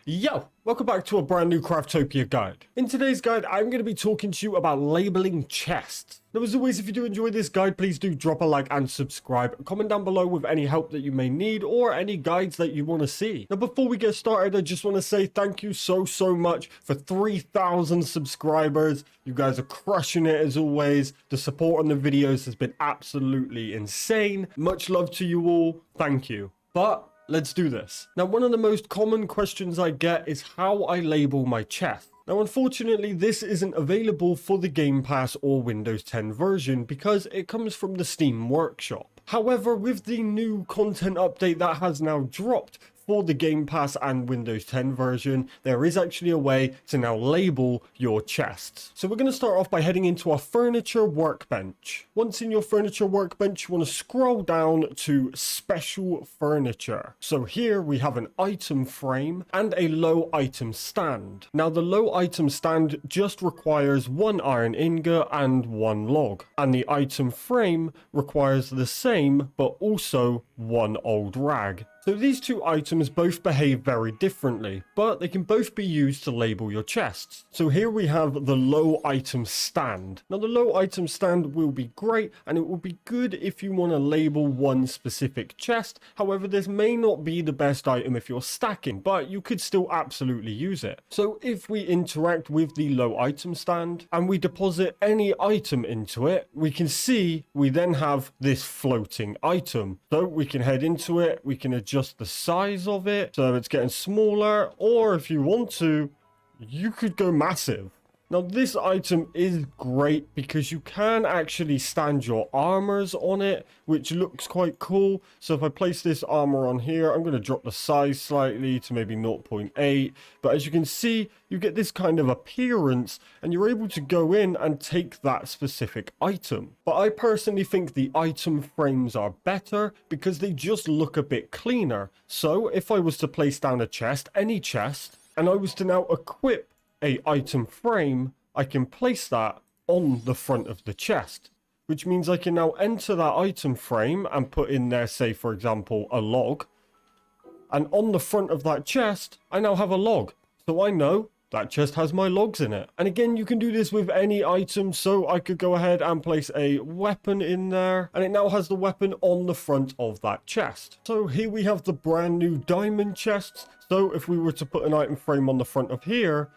Yo, welcome back to a brand new Craftopia guide. In today's guide, I'm going to be talking to you about labeling chests. Now, as always, if you do enjoy this guide, please do drop a like and subscribe. Comment down below with any help that you may need or any guides that you want to see. Now, before we get started, I just want to say thank you so much for 3,000 subscribers. You guys are crushing it as always. The support on the videos has been absolutely insane. Much love to you all. Thank you. But let's do this. Now, one of the most common questions I get is how I label my chest. Now, unfortunately, this isn't available for the Gamepass or Windows 10 version because it comes from the Steam Workshop. However, with the new content update that has now dropped for the Gamepass and Windows 10 version, there is actually a way to now label your chests. So we're going to start off by heading into our furniture workbench. Once in your furniture workbench, you want to scroll down to special furniture. So here we have an item frame and a low item stand. Now the low item stand just requires one iron ingot and one log, and the item frame requires the same but also one old rag. So these two items both behave very differently, but they can both be used to label your chests. So here we have the low item stand. Now the low item stand will be great, and it will be good if you want to label one specific chest. However, this may not be the best item if you're stacking, but you could still absolutely use it. So if we interact with the low item stand and we deposit any item into it, we can see we then have this floating item. So we can head into it, we can adjust the size of it so it's getting smaller, or if you want to, you could go massive. Now this item is great because you can actually stand your armors on it, which looks quite cool. So if I place this armor on here, I'm going to drop the size slightly to maybe 0.8. But as you can see, you get this kind of appearance and you're able to go in and take that specific item. But I personally think the item frames are better because they just look a bit cleaner. So if I was to place down a chest, any chest, and I was to now equip a item frame, I can place that on the front of the chest, which means I can now enter that item frame and put in there, say for example, a log, and on the front of that chest I now have a log, so I know that chest has my logs in it. And again, you can do this with any item, so I could go ahead and place a weapon in there, and it now has the weapon on the front of that chest. So here we have the brand new diamond chests. So if we were to put an item frame on the front of here,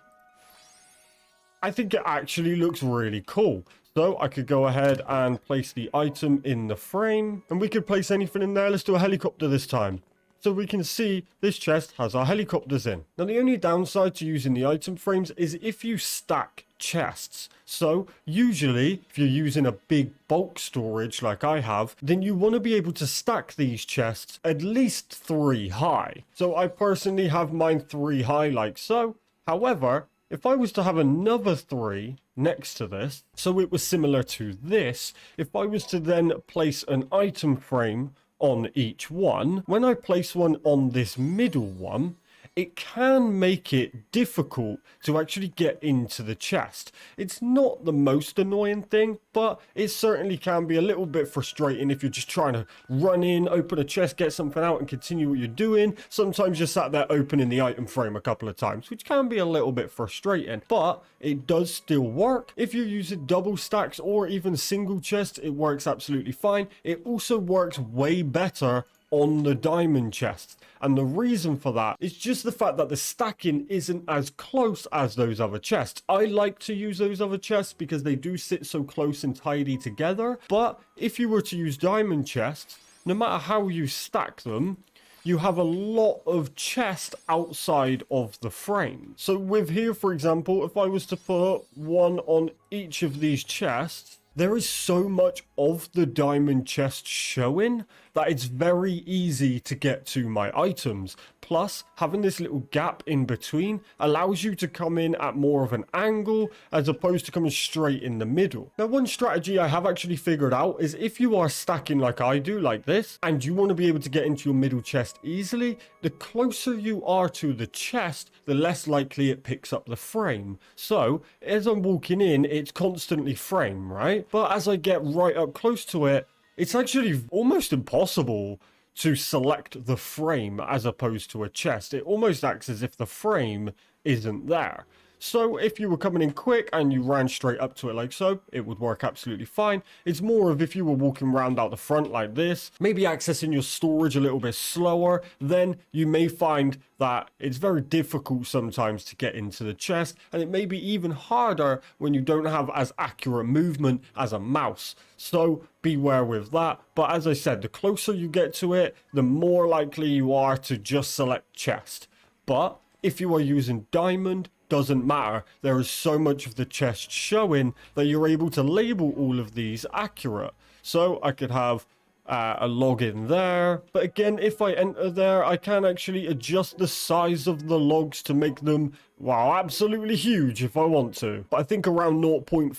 I think it actually looks really cool. So I could go ahead and place the item in the frame, and we could place anything in there. Let's do a helicopter this time. So we can see this chest has our helicopters in. Now the only downside to using the item frames is if you stack chests. So usually if you're using a big bulk storage like I have, then you want to be able to stack these chests at least 3 high. So I personally have mine 3 high like so. However, if I was to have another 3 next to this, so it was similar to this, if I was to then place an item frame on each one, when I place one on this middle one, it can make it difficult to actually get into the chest. It's not the most annoying thing, but it certainly can be a little bit frustrating if you're just trying to run in, open a chest, get something out and continue what you're doing. Sometimes you're sat there opening the item frame a couple of times, which can be a little bit frustrating, but it does still work. If you're using double stacks or even single chests, it works absolutely fine. It also works way better on the diamond chests, and the reason for that is just the fact that the stacking isn't as close as those other chests. I like to use those other chests because they do sit so close and tidy together, but if you were to use diamond chests, no matter how you stack them, you have a lot of chest outside of the frame. So with here, for example, if I was to put one on each of these chests, there is so much of the diamond chest showing that it's very easy to get to my items. Plus, having this little gap in between allows you to come in at more of an angle as opposed to coming straight in the middle. Now, one strategy I have actually figured out is if you are stacking like I do, like this, and you want to be able to get into your middle chest easily, the closer you are to the chest, the less likely it picks up the frame. So, as I'm walking in, it's constantly frame, right? But as I get right up close to it, it's actually almost impossible to select the frame as opposed to a chest. It almost acts as if the frame isn't there. So if you were coming in quick and you ran straight up to it like so, it would work absolutely fine. It's more of if you were walking around out the front like this, maybe accessing your storage a little bit slower, then you may find that it's very difficult sometimes to get into the chest, and it may be even harder when you don't have as accurate movement as a mouse. So beware with that. But as I said, the closer you get to it, the more likely you are to just select chest. But if you are using diamond, doesn't matter. There is so much of the chest showing that you're able to label all of these accurate. So I could have a log in there, but again, if I enter there, I can actually adjust the size of the logs to make them, wow, absolutely huge if I want to. But I think around 0.5,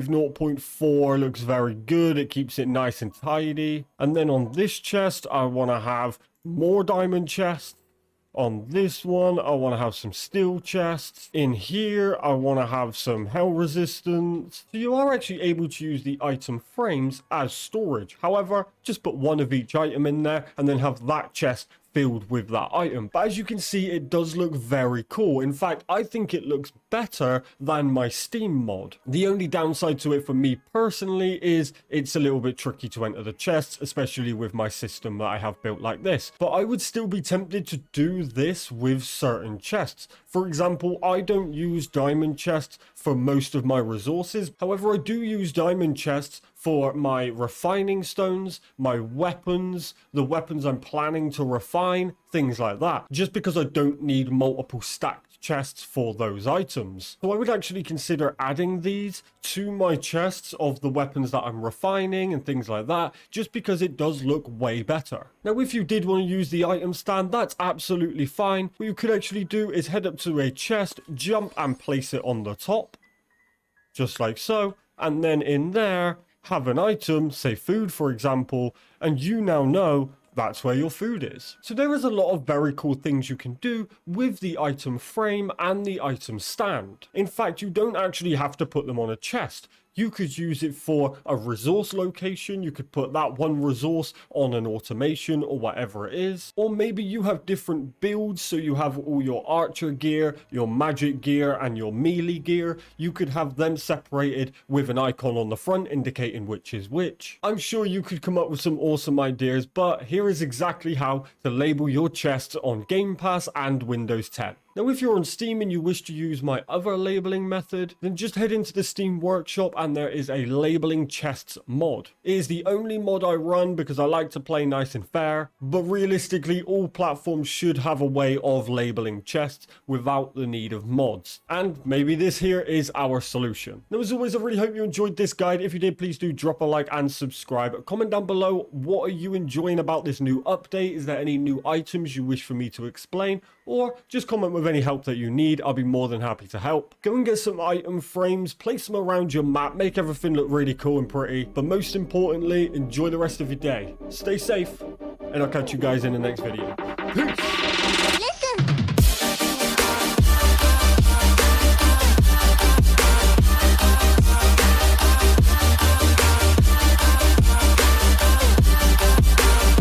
0.4 looks very good. It keeps it nice and tidy. And then on this chest, I want to have more diamond chests. On this one, I want to have some steel chests. In here, I want to have some hell resistance. So you are actually able to use the item frames as storage. However, just put one of each item in there and then have that chest filled with that item. But as you can see, it does look very cool. In fact, I think it looks better than my Steam mod. The only downside to it for me personally is it's a little bit tricky to enter the chests, especially with my system that I have built like this. But I would still be tempted to do this with certain chests. For example, I don't use diamond chests for most of my resources. However, I do use diamond chests for my refining stones, my weapons, the weapons I'm planning to refine, things like that. Just because I don't need multiple stacked chests for those items. So I would actually consider adding these to my chests of the weapons that I'm refining and things like that, just because it does look way better. Now, if you did want to use the item stand, that's absolutely fine. What you could actually do is head up to a chest, jump and place it on the top, just like so. And then in there, have an item, say food for example, and you now know that's where your food is. So there is a lot of very cool things you can do with the item frame and the item stand. In fact, you don't actually have to put them on a chest. You could use it for a resource location. You could put that one resource on an automation or whatever it is. Or maybe you have different builds. So you have all your archer gear, your magic gear, and your melee gear. You could have them separated with an icon on the front indicating which is which. I'm sure you could come up with some awesome ideas, but here is exactly how to label your chests on Gamepass and Windows 10. Now, if you're on Steam and you wish to use my other labeling method, then just head into the Steam workshop and there is a labeling chests mod. It is the only mod I run because I like to play nice and fair, but realistically all platforms should have a way of labeling chests without the need of mods. And maybe this here is our solution. Now, as always, I really hope you enjoyed this guide. If you did, please do drop a like and subscribe. Comment down below, what are you enjoying about this new update? Is there any new items you wish for me to explain? Or just comment with any help that you need. I'll be more than happy to help. Go and get some item frames, place them around your map, make everything look really cool and pretty. But most importantly, enjoy the rest of your day. Stay safe, and I'll catch you guys in the next video. Peace!